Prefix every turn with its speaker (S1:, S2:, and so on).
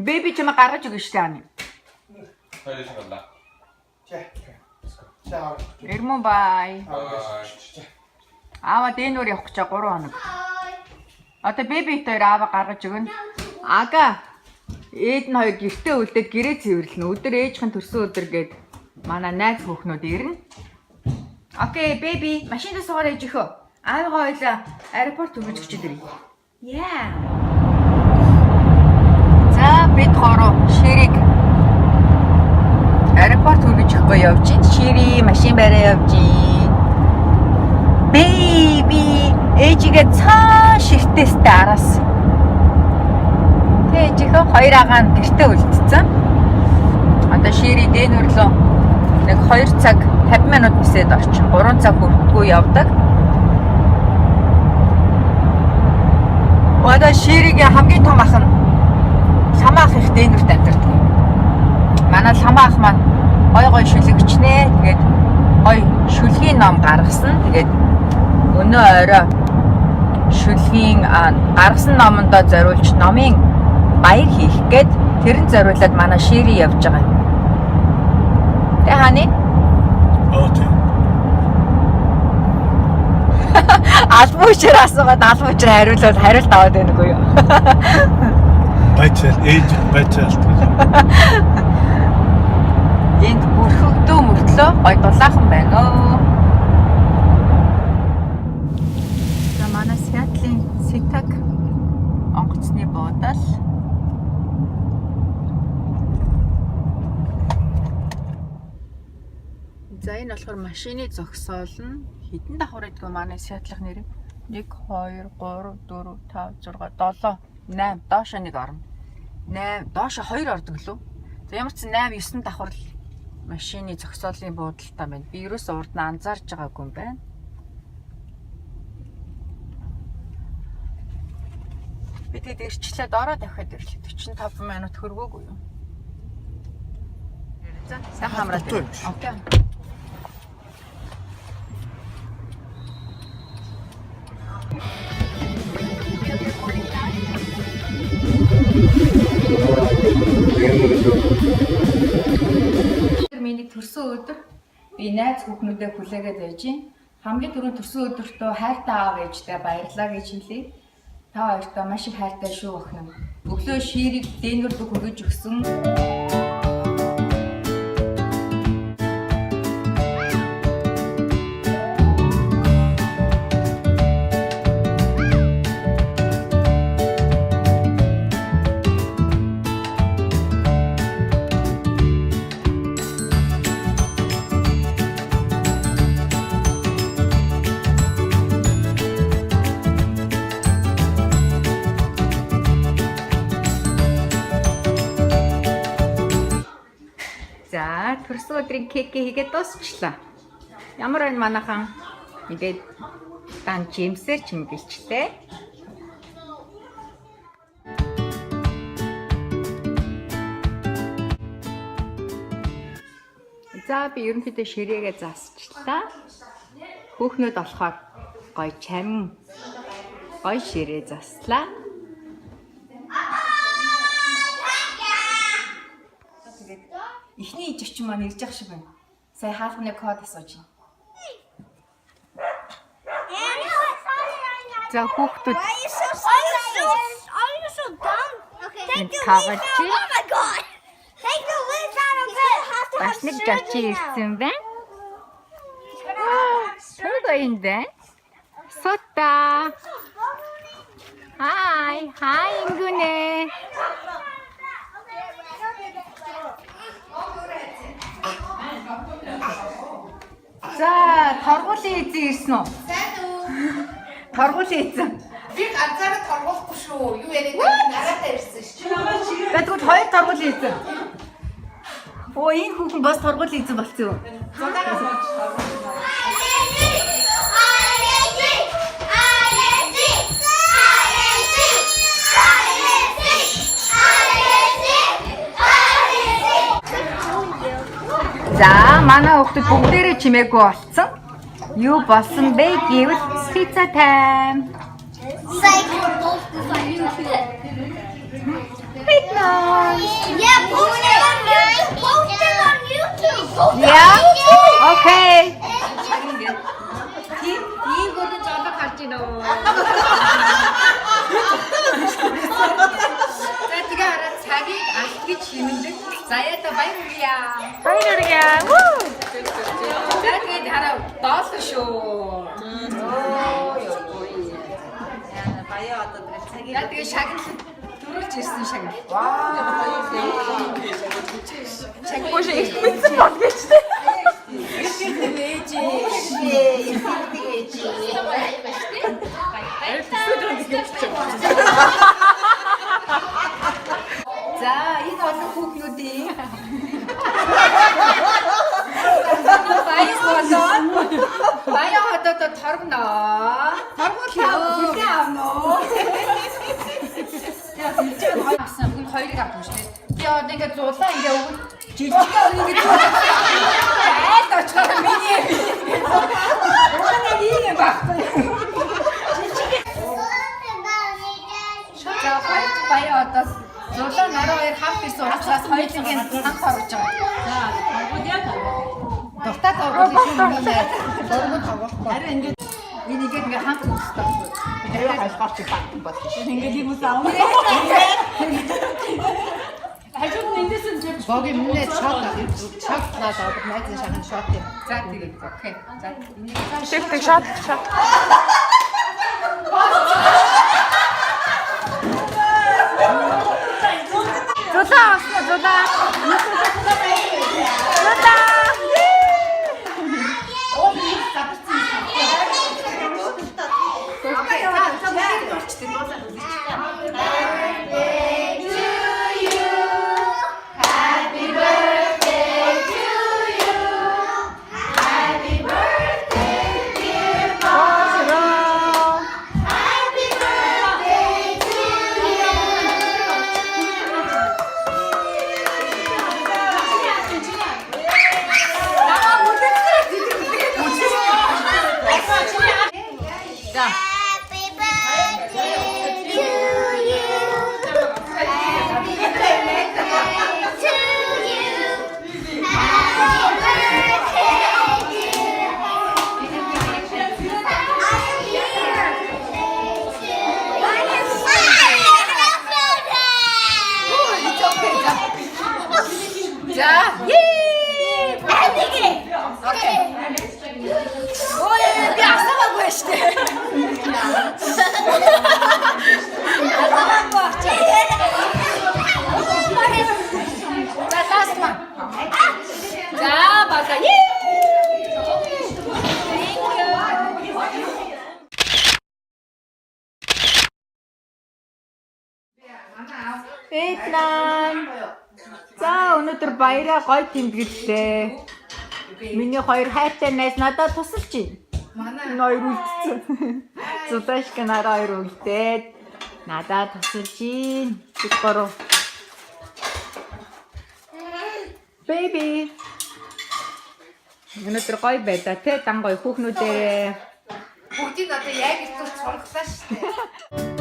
S1: Baby чамаа гаргаж өгнө шүү дээ.
S2: Хоёрын шоколад.
S1: Эрмэн бай. Аава дэнүр явах гэж 3 хоног. Одоо baby дээр аава гаргаж өгнө. Ага. Ээд нь хоёр гэртээ үлдээд гэрээ цэвэрлэнэ. Өдөр ээжийн төрсөн өдөр гээд манай найз хүүхнүүд ирнэ. Окей, baby, машинд суугаар ээж өгөө. Аавгаа хоёлаа аэропорт хүргэж өчөд ирье. Yeah. За бид гороо ширийг аэропорт хүргэж өгөө явж чинь шири машин бараа явж ий. Baby, ээжигээ цаа ширтээстэй араас. Ээжийнхээ хоёр агаа нь гэртээ үлдсэн. Одоо шири дэнүрлөө нэг 2 цаг 50 минут нисээд орчин 3 цаг хүртгүй явдаг. Одоо ширигийн хамгийн том ах нь Самаах их дэнүрт амьдардаг. Манай Самаах маань гой шүлэгчнээ. Тэгээд гой шүлгийн ном гаргасан. Тэгээд өнөө орой шүлгийн гаргасан номондоо зориулж номын баяр хийх гээд тэрэнд зориулаад манай шири явж байгаа. Тэ хани?
S3: Окей.
S1: Албуучраа асуугаад албуучраа хариулаад хариулт аваад байнгүй юу?
S3: Бачаал ээж бачаал.
S1: Энд бүрхэгдөө мөртлөө гой дулаахан байна оо. За манай Сиатлын Ситаг онгоцны буудал. За энэ болохоор машины зогсоол нь хэдэн давхар идэггүй манай Сиатлах нэр 1 2 3 4 5 6 7 8 доошо нэг орно. 8 доошо 2 ордог лөө. За ямар ч 8 9 давхар машины зогсоолын буудалтай байна. Би ерөөсөө урд нь анзаарж байгаагүй юм байна. Би тэгээд ирчлээ дороо давхад ирлээ. 45 минут хөргөөгүй юу? За сайн хамраад. Окей. Миний төрсөн өдөр би найз хүүхнүүдээ хүлээгээд байж гин. Хамгийн түрүүнд төрсөн өдөртөө хайртай аав ээжтэй баярлалаа гэж хэлье. Та хоёртоо маш их хайртай шүү охин. Өглөө ширийг дэнүрд хүргэж өгсөн. За төрсөн өдрийн кекийг хийгээд дуусчлаа. Ямар байна манайхан? Ингээд дан жимсээр чимгэлчлээ. За би ерөнхийдөө ширээгээ засчлаа. Хүүхнүүд болохоор гоё чамин гоё ширээ заслаа. Ихний ээж очин маань ирж явах шиг байна. Сая хаалганы код асууж байна. За хүүхдүүд таваач. Бас нэг жачи ирсэн байна. Тэргөө энэ байна. Сота. Хай, ингүнэ. За, торгуулийн эзэн ирсэн үү?
S4: Сайн уу?
S1: Торгуулийн эзэн.
S4: Би ганцаараа торгуулахгүй шүү. Юу яриад байна? Нараатай ирсэн шүү.
S1: Тэгвэл хоёр торгуулийн эзэн. Оо, энэ хүүхэн бас торгуулийн эзэн болсон юу? За, манай хүүхдүүд бүгдээрээ чимээгүй болсон. Юу болсон бэ гэвэл пицца тайм. Вьетнам.
S4: Yeah, post it on YouTube.
S1: Yeah. Okay.
S5: 이거는 저도 같이 넣어. 자, 네가 알아. 자기 아기 지는데 자야다 바이야.
S1: 바이러리야.
S5: 자기 나라 나스 쇼. 야, 되게 샤기 두루치 있어 샤기.
S1: Боже, их мыться подвечны.
S5: 자, 이 너는 국유디. 바이오 하다 털구나. 털구 불대 안 넣어. 야, 진짜 많이 왔어. 우리 거의를 갖고 싶대. 야, 내가 줬다 이제 오늘 지지가 우리 줬다. 나 저런 미니. 오늘 미니 봤어. 자, 화이트 바이오 하다. 줬다 나라에 합해서 자, 화이트게 상파로 줘. 자, 어디야 가? 덕다가 어디 있는데? 너무 가고 싶어. 이게 그냥 한국 스타일. 내가 갈 수 없지 빡 빡.
S1: 생각이 싸움.
S5: 거기 문에 쳤다. 쳤다. 저 나한테 사는 쳤대. 자, 오케이. 자,
S1: Тих, шат, шат. 좋다, 좋다. 좋다.
S4: Happy birthday to you. Happy birthday to you. Happy birthday, dear.
S5: 자, 예! 오케이. 오예, 비 악상하고 계시네. 악상하고 왔죠. 자, 다스만. 자, 맞아. 예!
S1: Вьетнам. За өнөөдөр баяраа гоё тэмдэглэлээ. Миний хоёр хайртай найз надад тусалж байна. Энэ хоёр үлдсэн. Зуташк нараа хоёр үлдээд надад тусалж байна. Бид гурав. Baby. Өнөөдөр гоё байлаа те дан гоё хүүхнүүдээ.
S4: Бүгдийг одоо яг их сургалаа шүү дээ.